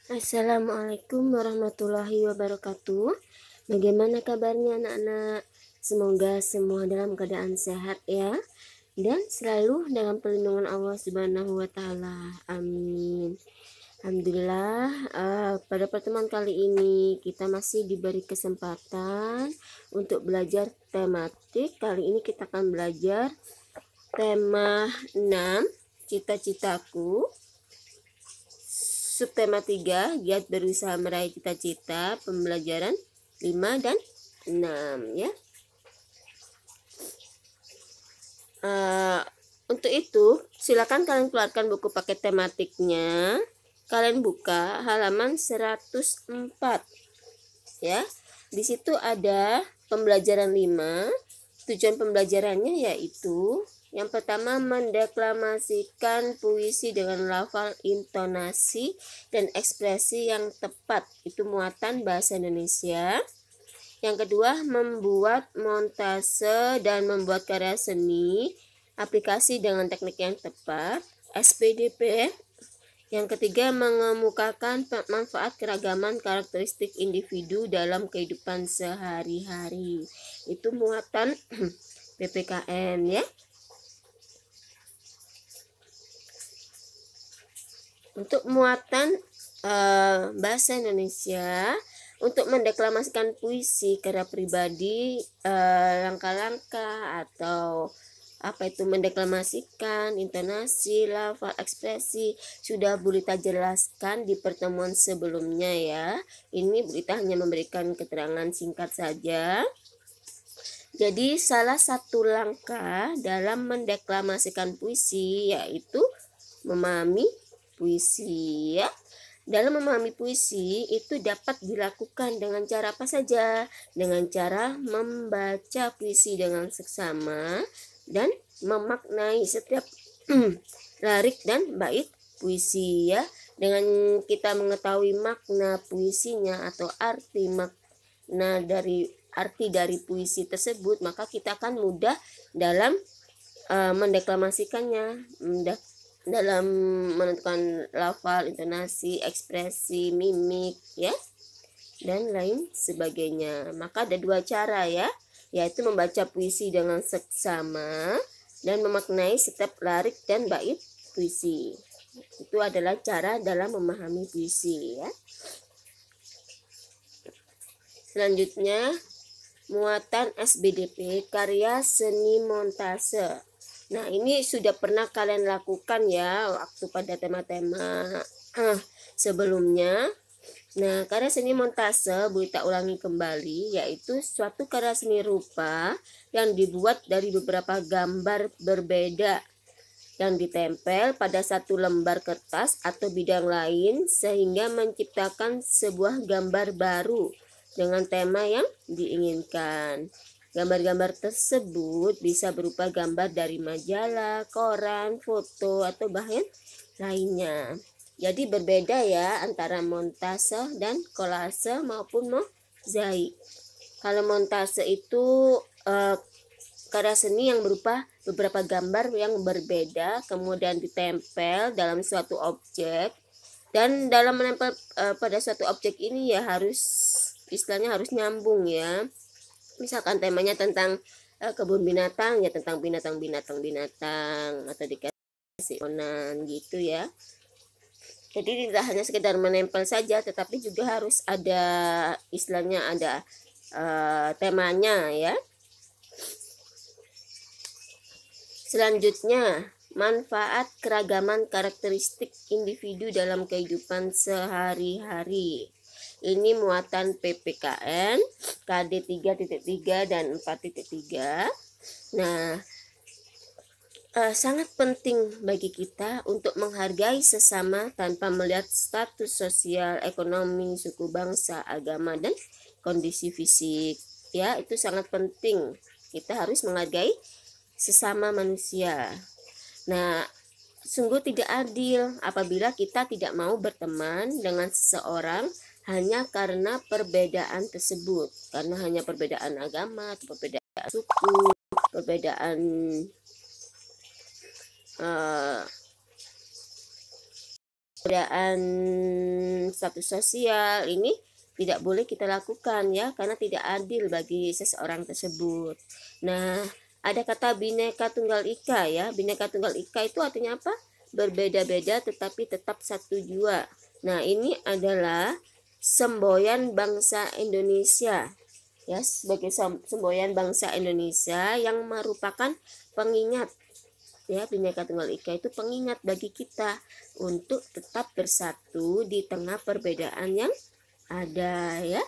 Assalamualaikum warahmatullahi wabarakatuh. Bagaimana kabarnya anak-anak? Semoga semua dalam keadaan sehat ya, dan selalu dalam perlindungan Allah Subhanahu wa taala. Amin. Alhamdulillah, pada pertemuan kali ini kita masih diberi kesempatan untuk belajar tematik. Kali ini kita akan belajar tema 6, cita-citaku. Subtema 3, giat berusaha meraih cita-cita. Pembelajaran 5 dan 6 ya. Untuk itu silakan kalian keluarkan buku paket tematiknya. Kalian buka halaman 104 ya. Di situ ada pembelajaran 5. Tujuan pembelajarannya yaitu yang pertama, mendeklamasikan puisi dengan lafal, intonasi, dan ekspresi yang tepat. Itu muatan bahasa Indonesia. Yang kedua, membuat montase dan membuat karya seni, aplikasi dengan teknik yang tepat, SPDP. Yang ketiga, mengemukakan manfaat keragaman karakteristik individu dalam kehidupan sehari-hari. Itu muatan PPKN ya. Untuk muatan bahasa Indonesia, untuk mendeklamasikan puisi karya pribadi, langkah-langkah atau apa itu mendeklamasikan, intonasi, lafal, ekspresi sudah Bu Lita jelaskan di pertemuan sebelumnya ya. Ini Bu Lita hanya memberikan keterangan singkat saja. Jadi salah satu langkah dalam mendeklamasikan puisi yaitu memahami puisi ya. Dalam memahami puisi itu dapat dilakukan dengan cara apa saja? Dengan cara membaca puisi dengan seksama dan memaknai setiap lirik dan bait puisi ya. Dengan kita mengetahui makna puisinya atau arti dari puisi tersebut, maka kita akan mudah dalam mendeklamasikannya, dalam menentukan lafal, intonasi, ekspresi, mimik ya, dan lain sebagainya. Maka ada dua cara ya, yaitu membaca puisi dengan seksama dan memaknai setiap lirik dan bait puisi. Itu adalah cara dalam memahami puisi ya. Selanjutnya, muatan SBDP, karya seni montase. Nah, ini sudah pernah kalian lakukan ya waktu pada tema-tema sebelumnya. Nah, karya seni montase Bu Lita ulangi kembali, yaitu suatu karya seni rupa yang dibuat dari beberapa gambar berbeda yang ditempel pada satu lembar kertas atau bidang lain sehingga menciptakan sebuah gambar baru dengan tema yang diinginkan. Gambar-gambar tersebut bisa berupa gambar dari majalah, koran, foto, atau bahan lainnya. Jadi berbeda ya antara montase dan kolase maupun mozaik. Kalau montase itu karya seni yang berupa beberapa gambar yang berbeda kemudian ditempel dalam suatu objek, dan dalam menempel pada suatu objek ini ya harus istilahnya harus nyambung ya. Misalkan temanya tentang kebun binatang ya, tentang binatang atau dikasih onan gitu ya. Jadi tidak hanya sekedar menempel saja, tetapi juga harus ada istilahnya ada temanya ya. Selanjutnya, manfaat keragaman karakteristik individu dalam kehidupan sehari-hari. Ini muatan PPKN KD 3.3 dan 4.3. Nah, sangat penting bagi kita untuk menghargai sesama tanpa melihat status sosial, ekonomi, suku bangsa, agama, dan kondisi fisik. Ya, itu sangat penting. Kita harus menghargai sesama manusia. Nah, sungguh tidak adil apabila kita tidak mau berteman dengan seseorang hanya karena perbedaan tersebut, karena hanya perbedaan agama, perbedaan suku, perbedaan Perbedaan status sosial ini tidak boleh kita lakukan ya, karena tidak adil bagi seseorang tersebut. Nah, ada kata Bhinneka Tunggal Ika ya. Bhinneka Tunggal Ika itu artinya apa? Berbeda-beda tetapi tetap satu jua. Nah, ini adalah semboyan bangsa Indonesia ya, sebagai semboyan bangsa Indonesia yang merupakan pengingat ya. Bhinneka Tunggal Ika itu pengingat bagi kita untuk tetap bersatu di tengah perbedaan yang ada ya.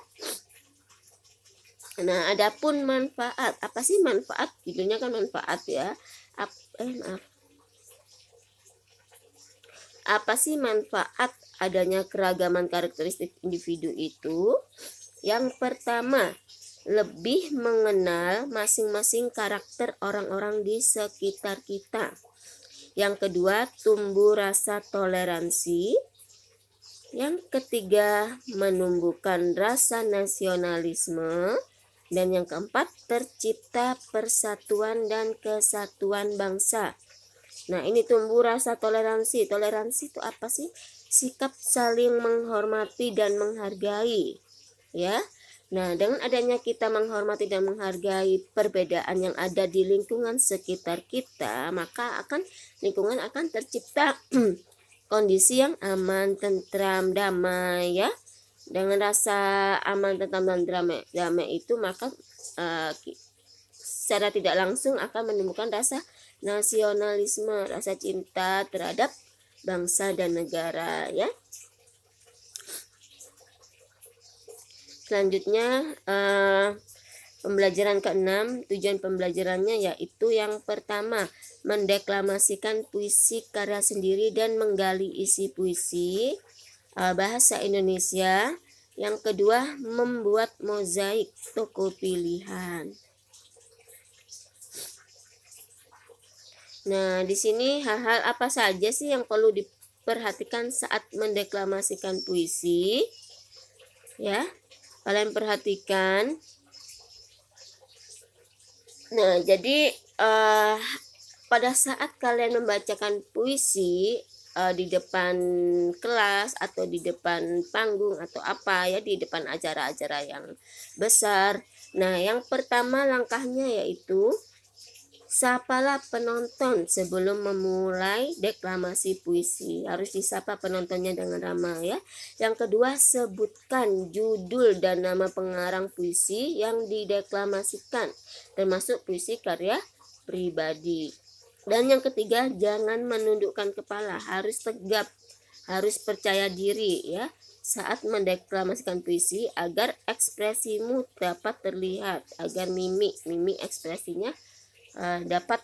Nah, adapun manfaat, apa sih manfaat? Judulnya kan manfaat ya. Apa sih manfaat adanya keragaman karakteristik individu itu? Yang pertama, lebih mengenal masing-masing karakter orang-orang di sekitar kita. Yang kedua, tumbuh rasa toleransi. Yang ketiga, menumbuhkan rasa nasionalisme. Dan yang keempat, tercipta persatuan dan kesatuan bangsa. Nah, ini tumbuh rasa toleransi. Toleransi itu apa sih? Sikap saling menghormati dan menghargai ya. Nah, dengan adanya kita menghormati dan menghargai perbedaan yang ada di lingkungan sekitar kita, maka lingkungan akan tercipta kondisi yang aman, tentram, damai ya. Dengan rasa aman, tentram, dan damai itu, maka secara tidak langsung akan menemukan rasa nasionalisme, rasa cinta terhadap bangsa dan negara ya. Selanjutnya pembelajaran ke-6, tujuan pembelajarannya yaitu yang pertama, mendeklamasikan puisi karya sendiri dan menggali isi puisi bahasa Indonesia. Yang kedua, membuat mozaik tokoh pilihan. Nah, di sini hal-hal apa saja sih yang perlu diperhatikan saat mendeklamasikan puisi? Ya, kalian perhatikan. Nah, jadi pada saat kalian membacakan puisi di depan kelas atau di depan panggung atau apa ya, di depan acara-acara yang besar. Nah, yang pertama langkahnya yaitu sapalah penonton sebelum memulai deklamasi puisi. Harus disapa penontonnya dengan ramah ya. Yang kedua, sebutkan judul dan nama pengarang puisi yang dideklamasikan, termasuk puisi karya pribadi. Dan yang ketiga, jangan menundukkan kepala, harus tegap, harus percaya diri ya saat mendeklamasikan puisi, agar ekspresimu dapat terlihat, agar mimik ekspresinya dapat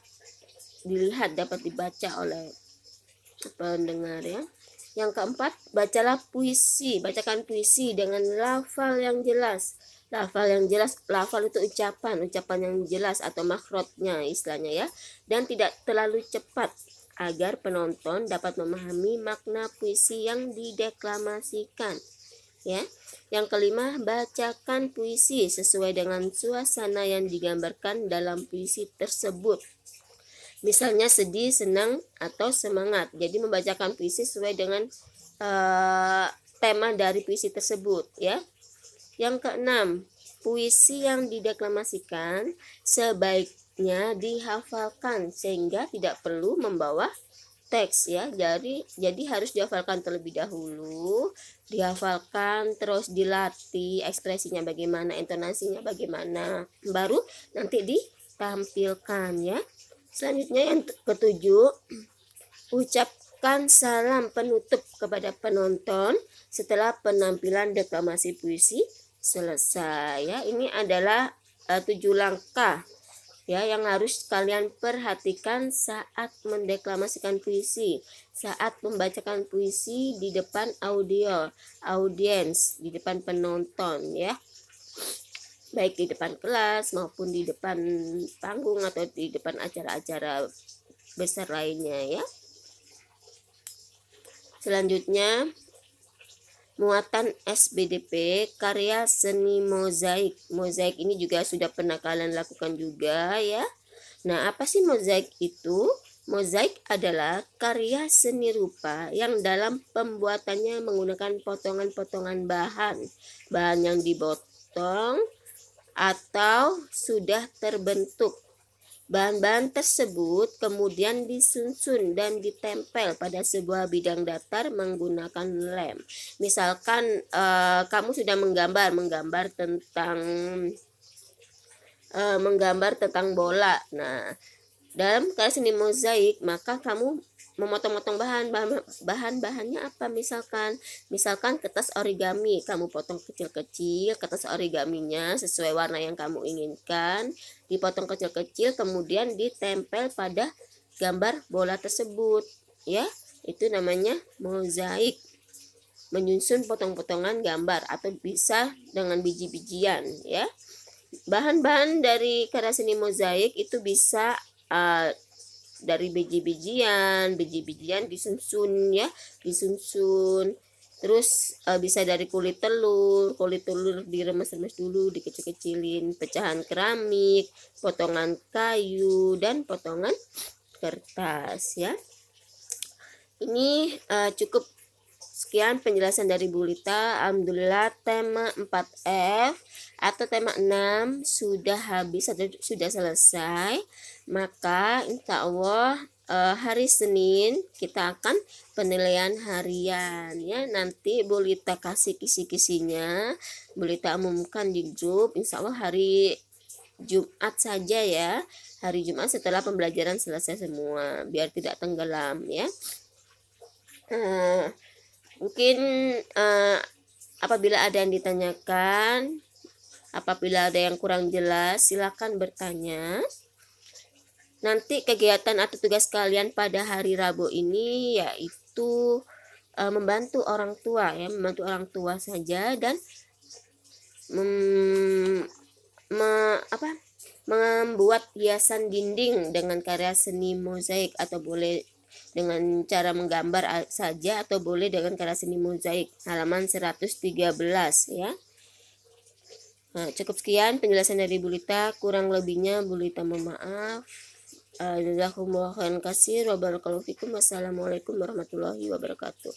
dilihat, dapat dibaca oleh pendengar ya. Yang keempat, bacalah puisi, bacakan puisi dengan lafal yang jelas. Lafal yang jelas, lafal itu ucapan yang jelas atau makhrajnya istilahnya ya, dan tidak terlalu cepat agar penonton dapat memahami makna puisi yang dideklamasikan ya. Yang kelima, bacakan puisi sesuai dengan suasana yang digambarkan dalam puisi tersebut. Misalnya sedih, senang, atau semangat. Jadi membacakan puisi sesuai dengan tema dari puisi tersebut ya. Yang keenam, puisi yang dideklamasikan sebaiknya dihafalkan sehingga tidak perlu membawa teks ya. Jadi harus dihafalkan terlebih dahulu, dihafalkan, terus dilatih ekspresinya bagaimana, intonasinya bagaimana, baru nanti ditampilkan ya. Selanjutnya yang ketujuh, ucapkan salam penutup kepada penonton setelah penampilan deklamasi puisi selesai ya. Ini adalah 7 langkah ya yang harus kalian perhatikan saat mendeklamasikan puisi, saat membacakan puisi di depan audiens, di depan penonton ya, baik di depan kelas maupun di depan panggung atau di depan acara-acara besar lainnya ya. Selanjutnya, muatan SBDP karya seni mozaik. Mozaik ini juga sudah pernah kalian lakukan juga ya. Nah, apa sih mozaik itu? Mozaik adalah karya seni rupa yang dalam pembuatannya menggunakan potongan-potongan bahan yang dipotong atau sudah terbentuk. Bahan-bahan tersebut kemudian disusun dan ditempel pada sebuah bidang datar menggunakan lem. Misalkan kamu sudah menggambar tentang bola. Nah, dalam karya seni mozaik, maka kamu memotong-motong bahannya apa, misalkan kertas origami, kamu potong kecil-kecil kertas origaminya sesuai warna yang kamu inginkan, dipotong kecil-kecil kemudian ditempel pada gambar bola tersebut, ya. Itu namanya mozaik, menyusun potong-potongan gambar, atau bisa dengan biji-bijian, ya. Bahan-bahan dari karya seni mozaik itu bisa dari biji-bijian disusun, ya, terus bisa dari kulit telur diremes-remes dulu, dikecil-kecilin, pecahan keramik, potongan kayu, dan potongan kertas, ya. Ini cukup sekian penjelasan dari Bu Lita. Alhamdulillah tema 4F atau tema 6 sudah habis atau sudah selesai. Maka insya Allah hari Senin kita akan penilaian harian, ya. Nanti Bu Lita kasih kisi-kisinya, Bu Lita umumkan di grup. Insya Allah hari Jumat saja, ya. Hari Jumat setelah pembelajaran selesai semua, biar tidak tenggelam, ya. Mungkin apabila ada yang ditanyakan, apabila ada yang kurang jelas, silakan bertanya. Nanti kegiatan atau tugas kalian pada hari Rabu ini yaitu membantu orang tua, ya, membantu orang tua saja, dan membuat hiasan dinding dengan karya seni mozaik, atau boleh dengan cara menggambar saja, atau boleh dengan karya seni mozaik. Halaman 113, ya. Nah, cukup sekian penjelasan dari Bu Lita. Kurang lebihnya Bu Lita mohon maaf. Jazakumullah khairan katsir wa barakallahu fikum. Wassalamualaikum warahmatullahi wabarakatuh.